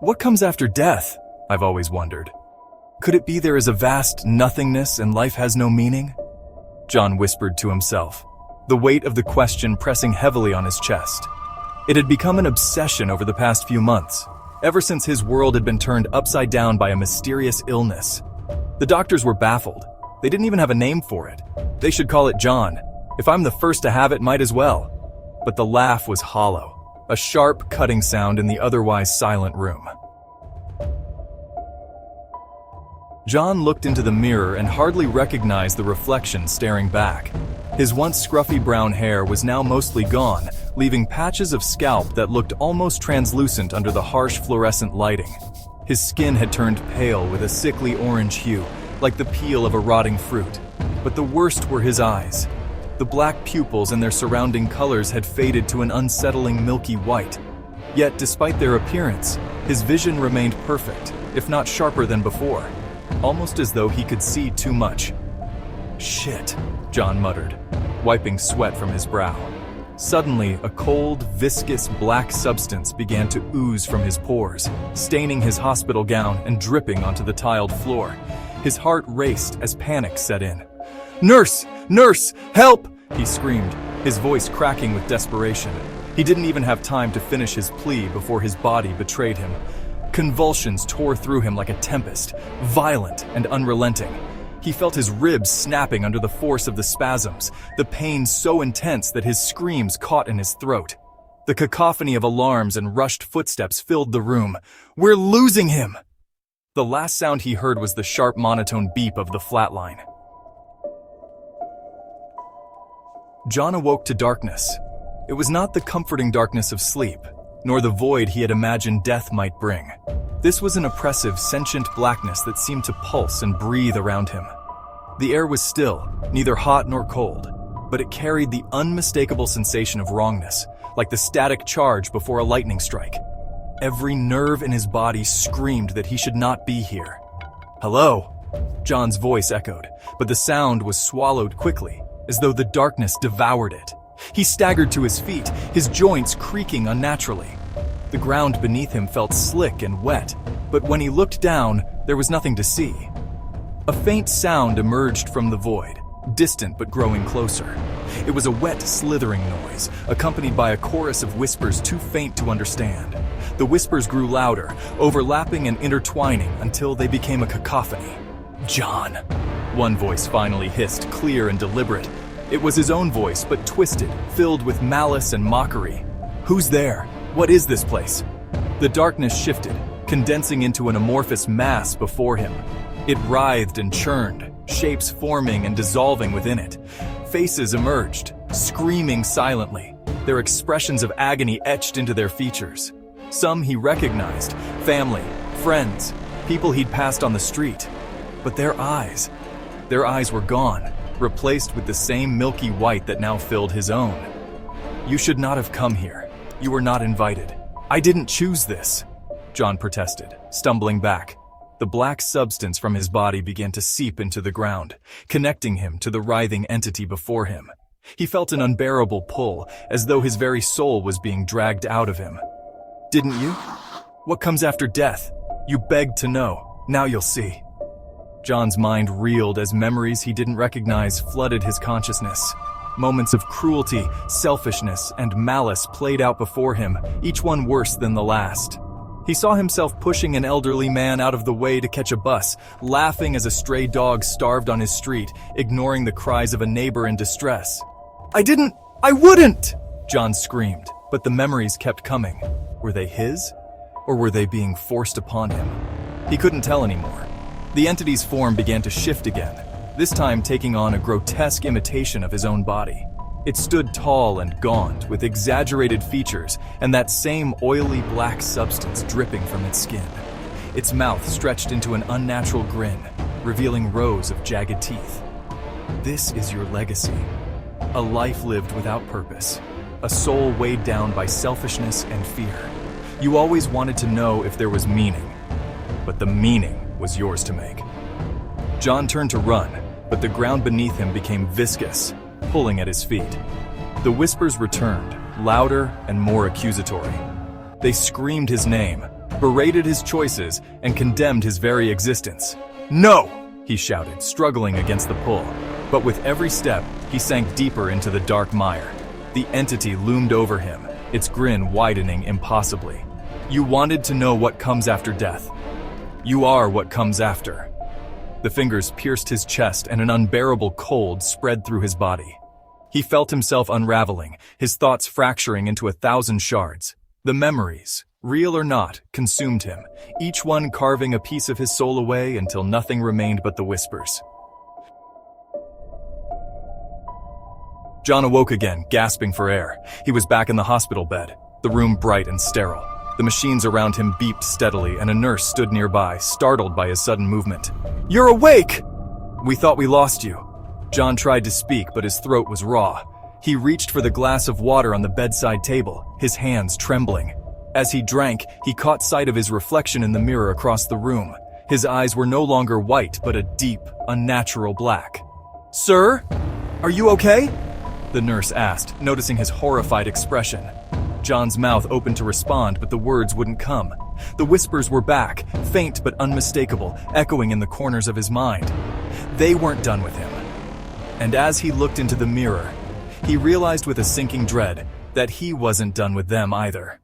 What comes after death? I've always wondered. Could it be there is a vast nothingness and life has no meaning? John whispered to himself, the weight of the question pressing heavily on his chest. It had become an obsession over the past few months, ever since his world had been turned upside down by a mysterious illness. The doctors were baffled. They didn't even have a name for it. They should call it John. If I'm the first to have it, might as well. But the laugh was hollow, a sharp, cutting sound in the otherwise silent room. John looked into the mirror and hardly recognized the reflection staring back. His once scruffy brown hair was now mostly gone, leaving patches of scalp that looked almost translucent under the harsh fluorescent lighting. His skin had turned pale with a sickly orange hue, like the peel of a rotting fruit. But the worst were his eyes. The black pupils and their surrounding colors had faded to an unsettling milky white. Yet, despite their appearance, his vision remained perfect, if not sharper than before, almost as though he could see too much. "Shit," John muttered, wiping sweat from his brow. Suddenly, a cold, viscous black substance began to ooze from his pores, staining his hospital gown and dripping onto the tiled floor. His heart raced as panic set in. "Nurse! Nurse! Help!" he screamed, his voice cracking with desperation. He didn't even have time to finish his plea before his body betrayed him. Convulsions tore through him like a tempest, violent and unrelenting. He felt his ribs snapping under the force of the spasms, the pain so intense that his screams caught in his throat. The cacophony of alarms and rushed footsteps filled the room. "We're losing him!" The last sound he heard was the sharp monotone beep of the flatline. John awoke to darkness. It was not the comforting darkness of sleep, nor the void he had imagined death might bring. This was an oppressive, sentient blackness that seemed to pulse and breathe around him. The air was still, neither hot nor cold, but it carried the unmistakable sensation of wrongness, like the static charge before a lightning strike. Every nerve in his body screamed that he should not be here. "Hello?" John's voice echoed, but the sound was swallowed quickly, as though the darkness devoured it. He staggered to his feet, his joints creaking unnaturally. The ground beneath him felt slick and wet, but when he looked down, there was nothing to see. A faint sound emerged from the void, distant but growing closer. It was a wet, slithering noise, accompanied by a chorus of whispers too faint to understand. The whispers grew louder, overlapping and intertwining until they became a cacophony. "John," one voice finally hissed, clear and deliberate. It was his own voice, but twisted, filled with malice and mockery. "Who's there? What is this place?" The darkness shifted, condensing into an amorphous mass before him. It writhed and churned, shapes forming and dissolving within it. Faces emerged, screaming silently, their expressions of agony etched into their features. Some he recognized, family, friends, people he'd passed on the street. But their eyes were gone, replaced with the same milky white that now filled his own. "You should not have come here. You were not invited. I didn't choose this," John protested, stumbling back. The black substance from his body began to seep into the ground, connecting him to the writhing entity before him. He felt an unbearable pull, as though his very soul was being dragged out of him. "Didn't you? What comes after death? You begged to know. Now you'll see." John's mind reeled as memories he didn't recognize flooded his consciousness. Moments of cruelty, selfishness, and malice played out before him, each one worse than the last. He saw himself pushing an elderly man out of the way to catch a bus, laughing as a stray dog starved on his street, ignoring the cries of a neighbor in distress. I wouldn't!" John screamed, but the memories kept coming. Were they his? Or were they being forced upon him? He couldn't tell anymore. The entity's form began to shift again, this time taking on a grotesque imitation of his own body. It stood tall and gaunt, with exaggerated features and that same oily black substance dripping from its skin. Its mouth stretched into an unnatural grin, revealing rows of jagged teeth. "This is your legacy. A life lived without purpose. A soul weighed down by selfishness and fear. You always wanted to know if there was meaning, but the meaning was yours to make." John turned to run, but the ground beneath him became viscous, pulling at his feet. The whispers returned, louder and more accusatory. They screamed his name, berated his choices, and condemned his very existence. "No!" he shouted, struggling against the pull. But with every step, he sank deeper into the dark mire. The entity loomed over him, its grin widening impossibly. "You wanted to know what comes after death. You are what comes after." The fingers pierced his chest and an unbearable cold spread through his body. He felt himself unraveling, his thoughts fracturing into 1,000 shards. The memories, real or not, consumed him, each one carving a piece of his soul away until nothing remained but the whispers. John awoke again, gasping for air. He was back in the hospital bed, the room bright and sterile. The machines around him beeped steadily, and a nurse stood nearby, startled by his sudden movement. "You're awake!" "We thought we lost you." John tried to speak, but his throat was raw. He reached for the glass of water on the bedside table, his hands trembling. As he drank, he caught sight of his reflection in the mirror across the room. His eyes were no longer white, but a deep, unnatural black. "Sir? Are you okay?" the nurse asked, noticing his horrified expression. John's mouth opened to respond, but the words wouldn't come. The whispers were back, faint but unmistakable, echoing in the corners of his mind. They weren't done with him. And as he looked into the mirror, he realized with a sinking dread that he wasn't done with them either.